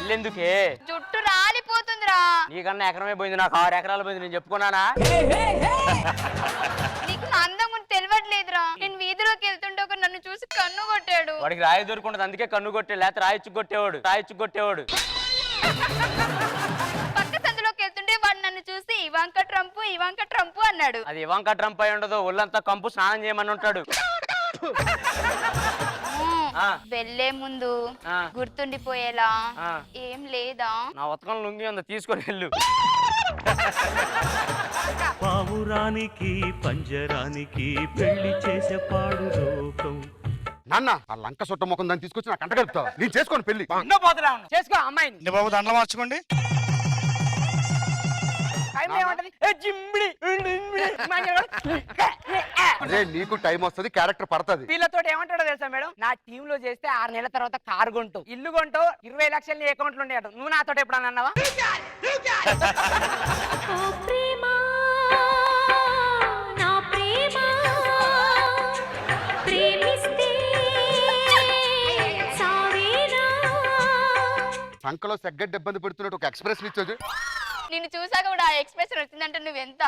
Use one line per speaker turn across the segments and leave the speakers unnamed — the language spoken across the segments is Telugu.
పెళ్ళెందుకే?
జుట్టు రాలిపోతుందిరా.
నీకన్నా ఎకరమే పోయింది, నాకు 6 ఎకరాలు పోయింది. నేను చెప్పుకున్నానా?
నీకు నా అందం గురించి తెలియట్లేదురా. నేను వీధిలోకి వెళ్తుంటే ఒక నన్ను చూసి కన్ను కొట్టాడు.
వాడికి రాయి దొరుకుంటది, అందుకే కన్ను కొట్టాడు. లేకపోతే రాయిచ్చు కొట్టేవాడు.
పక్క సందులోకి వెళ్తుంటే వాడు నన్ను చూసి ఇవాంక ట్రంప్ అన్నాడు.
అది ఇవాంక ట్రంప్ అయి ఉండదు, ఒళ్ళంతా కంపు స్నానం చేయమని ఉంటాడు.
వెళ్ళే ముందు గుర్తుండిపోయేలా ఏం లేదా?
నా ఉతకం లుంగి ఉంది, తీసుకొని వెళ్ళు.
పావురానికి పంజరానికి పెళ్లి చేసే పాడు లోకం.
నాన్న ఆ లంక సొట్ట ముఖం దాన్ని తీసుకొచ్చి నాకు అంటగలుపుతావా? నేను చేసుకోను పెళ్లి.
చేసుకో అమ్మాయిని.
బాబు దండలు మార్చుకోండి.
అదే నీకు టైం వస్తుంది, క్యారెక్టర్ పడుతుంది.
వీళ్ళతో ఏమంటాడో తెలుసా మేడం? నా టీమ్ లో చేస్తే 6 నెలల తర్వాత కారు కొంటావు, ఇల్లు కొంటావు, 20 లక్షలు నీ అకౌంట్ లో ఉండే. నువ్వు నాతో ఎప్పుడన్నా అన్నావా?
సంకలో సెగ్గడ్డ ఇబ్బంది పెడుతున్నట్టు ఒక ఎక్స్ప్రెస్ ఇచ్చోదు.
నిన్ను చూసాక కూడా ఆ ఎక్స్ప్రెషన్ వచ్చిందంటే నువ్వెంత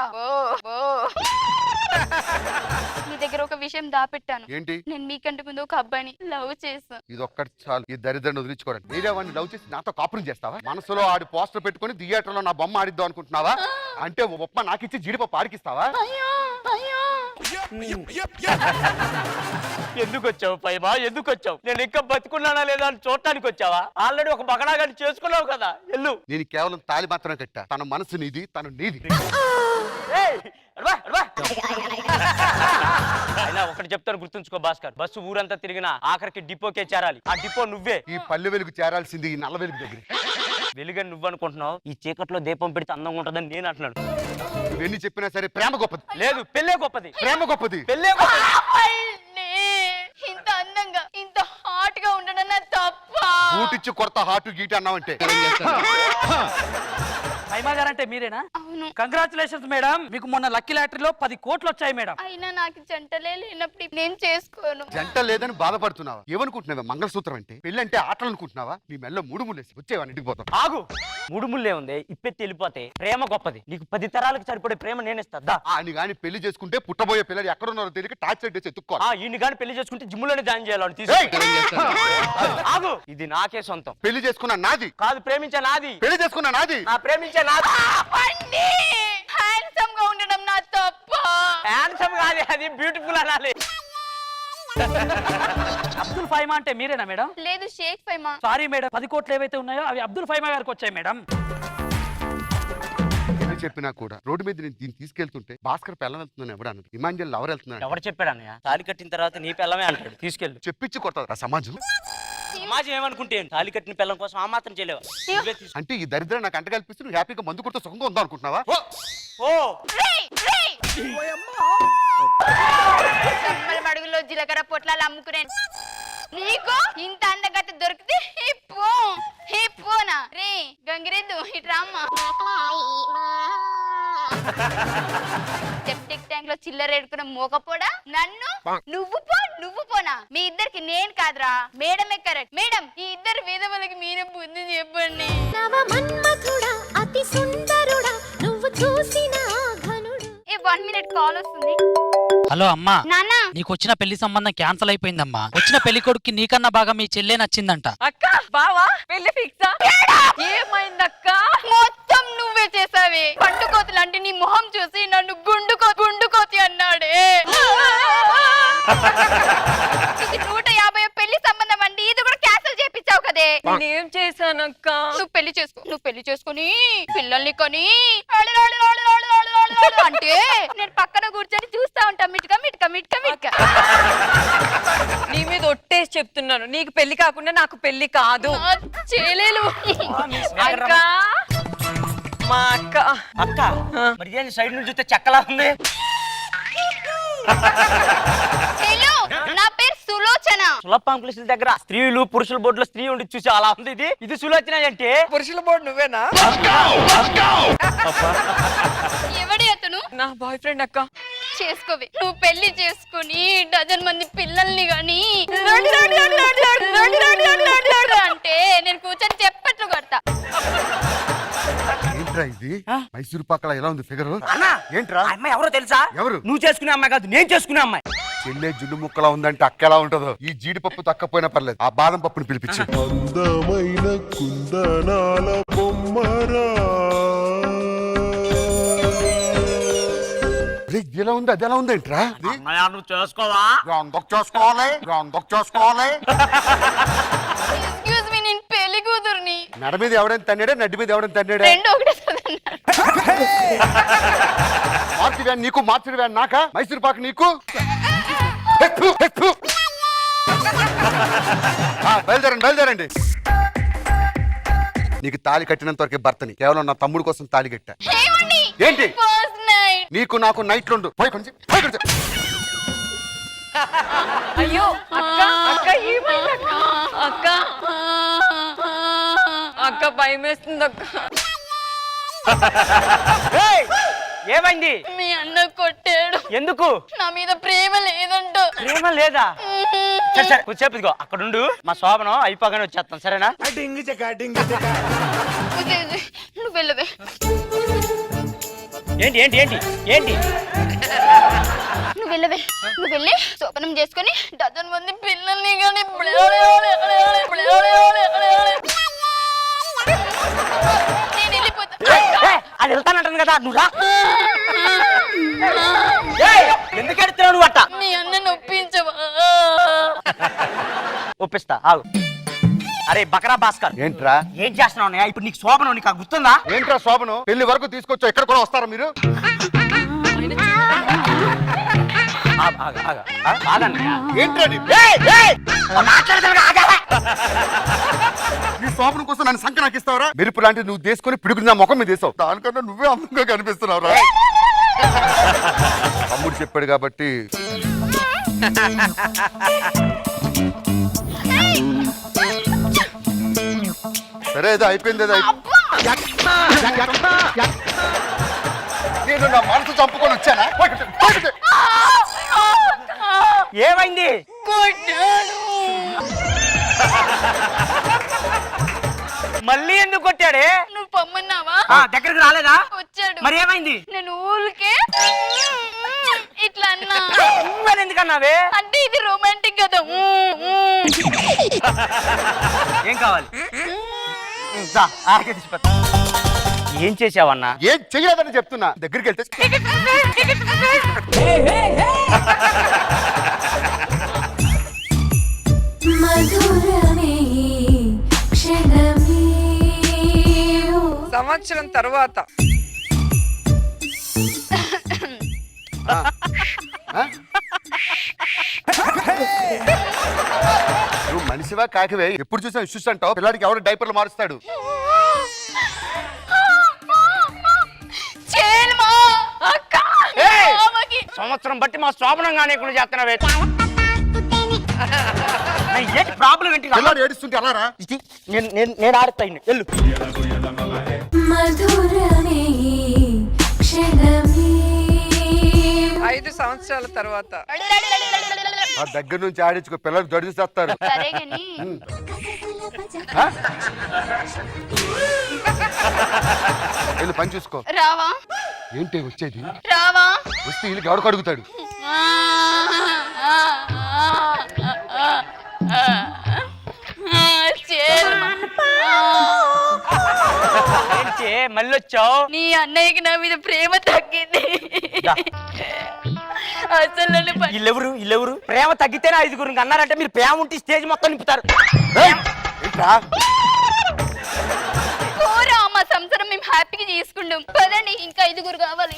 నీ దగ్గర ఒక విషయం దాపెట్టాను.
ఏంటి?
నేను మీకంటే ముందు ఒక అబ్బాయిని లవ్ చేశాను.
ఇది ఒక్కటి చాలు ఈ దరిద్రాన్ని వదిలించుకోవడానికి. మీరే వాడిని లవ్ చేసి నాతో కాపురం చేస్తావా? మనసులో ఆడి పోస్టర్ పెట్టుకుని థియేటర్ లో నా బొమ్మ ఆడిద్దాం అనుకుంటున్నావా? అంటే ఉప్మా నాకిచ్చి జీడిపప్పు ఆడికిస్తావా?
ఎందుకు వచ్చావు పైమా? ఎందుకు వచ్చావు? నేను ఇంకా బతుకున్నానా లేదా అని చూడటానికి వచ్చావా? ఆల్రెడీ ఒక బగడాగాని చేసుకున్నావు కదా, ఎల్లు.
నేను కేవలం తాలి మాత్రమే కట్టా. తన మనసు నీది, తను నీది.
అయినా ఒకటి చెప్తాను, గుర్తుంచుకో భాస్కర్. బస్సు ఊరంతా తిరిగినా ఆఖరికి డిపోకే చేరాలి. ఆ డిపో నువ్వే.
ఈ పల్లె వెలుగు చేరాల్సింది ఈ నల్ల వెలుగు దగ్గర.
వెలుగని నువ్వు అనుకుంటున్నావు, ఈ చీకట్లో దీపం పెడితే అందంగా ఉంటుందని నేను అంటున్నాను.
ఎన్ని చెప్పినా సరే ప్రేమ గొప్పది.
లేదు, పెళ్ళే గొప్పది.
ప్రేమ గొప్పది.
పెళ్ళే గొప్పది.
ఇంత అందంగా ఇంత హాట్ గా ఉండడం నా తప్ప.
ఊటిచ్చి కొరత హాటు గీట అన్నావంటే.
మహిమా గారంటే మీరేనా?
అవును.
కంగ్రాచులేషన్స్ మేడం, మీకు మొన్న లక్కీ లాటరీలో 10 కోట్లు వచ్చాయి మేడం.
అయినా నాకు జంటలే లేనప్పుడు నేను చేసుకోను.
జంట లేదని బాధపడుతున్నావా? ఏమనుకుంటున్నావా? మంగళసూత్రం అంటే పెళ్లి అంటే ఆటలు అనుకుంటున్నావా? నీ మెల్ల 3 ముళ్ళేసి వచ్చేవాడిని ఇంటికి పోతాం.
ఆగు, 3 ముళ్ళే ఉంది, ఇప్పెత్తి వెళ్ళిపోతే. ప్రేమ గొప్పది. నీకు 10 తరాలకు సరిపడే ప్రేమ నేను ఇస్తా.
అని కానీ పెళ్లి చేసుకుంటే పుట్టబోయే పిల్లలు ఎక్కడున్నారో తెలియక టార్చర్ చేసి ఎత్తుక్కోవాలి.
ఈయన కానీ పెళ్లి చేసుకుంటే జిమ్ లోనే జాయిన్ చేయాలి. ఆగు, ఇది నాకే సొంతం.
పెళ్లి చేసుకున్నా నాది
కాదు, ప్రేమించే నాది.
పెళ్లి చేసుకున్నా నాది.
నా ప్రేమించే నాది.
హ్యాండ్సమ్ గా ఉండడం నా తప్ప.
హ్యాండ్సమ్ కాదు, అది బ్యూటిఫుల్ అనాలి.
అబ్దుల్ ఫైమా అంటే మీరేనా మేడం?
లేదు, షేక్ ఫైమా.
సారీ మేడం, 10 కోట్లు ఏవైతే ఉన్నాయో అవి అబ్దుల్ ఫైమా గారికి వచ్చాయి మేడం.
ఎన్ని చెప్పినా కూడా రోడ్డు మీద నేను దీన్ని తీసుకెళ్తుంటే భాస్కర్ పిల్లలు వెళ్తుందని ఎవడు అన్నది. ఇమాంజల్ ఎవరు వెళ్తున్నాడు?
ఎవరు చెప్పాడు అన్నయ్య? తాళి కట్టిన తర్వాత నీ పిల్లమే అంటాడు, తీసుకెళ్ళు.
చెప్పించి కొడతారు సమాజం.
సమాజం ఏమనుకుంటే తాళి కట్టిన పిల్లం కోసం ఆ మాత్రం చేయలేవా?
అంటే ఈ దరిద్రం నాకు అంట కల్పిస్తూ నువ్వు హ్యాపీగా మందు కొడుతూ సుఖంగా ఉందా అనుకుంటున్నావా?
అడుగులో జీలకర్ర పొట్లాలు అమ్ముకునే నీకు ఇంత అందగట్ట దొరికితే పోనా రే గంగిరెద్దు ఇట్రామ్మా. సెప్టిక్ ట్యాంక్ లో చిల్లర ఎడుకున్న మోకపోడా నన్ను నువ్వు పోనా? మీ ఇద్దరికి నేను కాదురా, మేడమే కరెక్ట్. మేడం, ఈ ఇద్దరు వేదములకి మీరే బుద్ధి చెప్పండి. ఏ 1 మినిట్ కాల్ వస్తుంది.
హలో అమ్మా,
నాన్న,
నీకు వచ్చిన పెళ్లి సంబంధం క్యాన్సిల్ అయిపోయిందమ్మా. వచ్చిన పెళ్లి కొడుకు నీకన్నా బాగా మీ చెల్లె నచ్చిందంట.
అక్క బావా పెళ్లి ఫిక్సా? ఏమైందక్క?
మొత్తం నువ్వే చేసావే. పండుకోతులు అంటే నీ మొహం చూసి నన్ను గుండుకోతి అన్నాడే. ఇది 150 పెళ్లి సంబంధం అండి, ఇది కూడా క్యాన్సిల్ చేపించావు కదే.
నేనేం చేశానక్క?
నువ్వు పెళ్లి చేసుకుని పిల్లల్ని కొని అంటే నేను పక్కన కూర్చొని చూస్తా ఉంటా మిట్క.
నీ మీద ఒట్టేసి చెప్తున్నాను, నీకు పెళ్లి కాకుండా నాకు పెళ్లి కాదు.
చేయలేను.
అక్క మా అక్క
అక్క మరి సైడ్ నుంచి చూస్తే చెక్కలా ఉంది.
హలో, నా పేరు సులోచన.
సులభ దగ్గర స్త్రీలు పురుషుల బోర్డులో స్త్రీ ఉండి చూసి అలా ఉంది. ఇది సులోచన అంటే
పురుషుల బోర్డు నువ్వేనా?
ఎవడి అతను?
నా బాయ్ ఫ్రెండ్ అక్క.
చేసుకోవే, నువ్వు పెళ్లి చేసుకుని డజన్ మంది పిల్లల్ని గాని అంటే నేను కూర్చొని చెప్పట్లు కొడతా.
మైసూరు పాకలా ఎలా ఉంది ఫిగర్?
అన్నా
ఏంట్రా?
ఆ అమ్మాయి ఎవరో తెలుసా?
ఎవరు?
నువ్వు చేసుకునే అమ్మాయి కాదు, నేను చేసుకునే అమ్మాయి.
చెల్లె జున్ను ముక్కలా ఉందంటే అక్క ఎలా ఉంటుందో. ఈ జీడిపప్పు తక్కపోయినా పర్లేదు, ఆ బాదం పప్పుని పిలిపించి.
అందమైన కుందనాల బొమ్మరా
ఎలా ఉంది, అది ఎలా ఉందేంట్రా?
నువ్వు చేసుకోవా?
చేసుకోవాలి.
ఎక్స్క్యూజ్ మీ, నేను పెళ్లి కూతురుని.
నడ మీద ఎవడైనా తన్నాడా, నడ్డి మీద ఎవడైనా తన్నాడా?
రెండు ఒకటే
మార్చి వ్యాన్ నీకు, మార్చి వ్యాన్ నాకా? మైసూరు పాక నీకు? బయలుదేరండి. నీకు తాళి కట్టినంత వరకే భర్తని, కేవలం నా తమ్ముడు కోసం తాళి కట్టా. ఏంటి నీకు నాకు నైట్లుండు? పోయి కొంచెం
అయ్యో అక్క అక్క ఏమైంది అక్క? అక్క భయం వేస్తుంది అక్క.
ఏమైంది?
మీ అన్న కొట్టాడు.
ఎందుకు?
నా మీద ప్రేమ లేదంట.
ప్రేమ లేదా? సరే సరే కూర్చోపు, ఇదిగో అక్కడ ఉండు, మా శోభనం అయిపోగానే వచ్చేస్తాం, సరేనా?
నువ్వు వెళ్ళవే.
ఏంటి ఏంటి ఏంటి ఏంటి?
నువ్వు వెళ్ళవే. నువ్వు వెళ్ళి శోభనం చేసుకుని డజన్ మంది పిల్లల్ని కానీ నేను వెళ్ళిపోతా.
అది వెళ్తానంటుంది కదా, నువ్వు రా. ఎందుకు ఎడుతున్నావు నువ్వు అట్ట?
మీ అన్నను ఒప్పించవా?
ఒప్పిస్తా, ఆగు. అరే బకరా భాస్కర్,
ఏంట్రా?
ఏం చేస్తున్నావు అన్నయ్య? ఇప్పుడు నీకు శోభనం, నీకు గుర్తుందా?
ఏంట్రా శోభను? పెళ్లి వరకు తీసుకొచ్చా, ఇక్కడ కూడా వస్తారా మీరు? ఏంట్రా నీ శోభనం కోసం నన్ను సంఖ్య నాకు ఇస్తావరా? మెరుపు లాంటి నువ్వు తీసుకొని పిడుగుని నా ముఖం మీద వేసావు. దానికన్నా నువ్వే అందంగా కనిపిస్తున్నావురా. తమ్ముడు చెప్పాడు కాబట్టి. సరే ఏదో అయిపోయింది, నేను నా మనసు చంపుకొని వచ్చానా?
ఏమైంది? మళ్ళీ ఎందుకు కొట్టాడే?
నువ్వు పొమ్మన్నావా?
దగ్గరికి రాలేదా?
వచ్చాడు.
మరి ఏమైంది?
నేను ఊరికే ఇట్లా అన్నా.
మరి ఎందుకన్నావే?
అంటే ఇది రొమాంటిక్ కదా.
ఏం కావాలి? ఏం చేసావన్నా?
ఏం చెయ్యలేదని చెప్తున్నా. దగ్గరికి వెళ్తే
సంవత్సరం తర్వాత
నువ్వు మనిషివా కాకివే? ఎప్పుడు చూసా ఇష్యూస్ అంటావు. పిల్లాడికి ఎవరు డైపర్లు మారుస్తాడు?
సంవత్సరం బట్టి మా శోభనం కానీ ఇక్కడ చేస్తున్నావే. ఏంటి ప్రాబ్లం ఏంటి?
పిల్లాడు ఏడుస్తుంటే ఎలా రా?
నేను ఆడుతాయి, వెళ్ళు.
మధురమే క్షణమే
5 సంవత్సరాల తర్వాత
ఆ దగ్గర నుంచి ఆడించుకో, పిల్లలు దడిసి చేస్తారు.
సరే గాని
వెళ్ళి పని చూసుకో.
రావా?
ఏంటి వచ్చేది?
రావా?
వస్తే వీళ్ళకి ఎవరికి అడుగుతాడు?
మళ్ళీ వచ్చావు?
నీ అన్నయ్యకి నా మీద ప్రేమ తగ్గింది. అసలు నన్ను
ఇల్లెవరు ప్రేమ తగ్గితేనే 5గురికి అన్నారంటే మీరు ప్రేమ ఉంటే స్టేజ్ మొత్తం నింపుతారు.
మా సంసారం మేము హ్యాపీగా చేసుకుంటాం. పదండి, ఇంకా 5గురు కావాలి.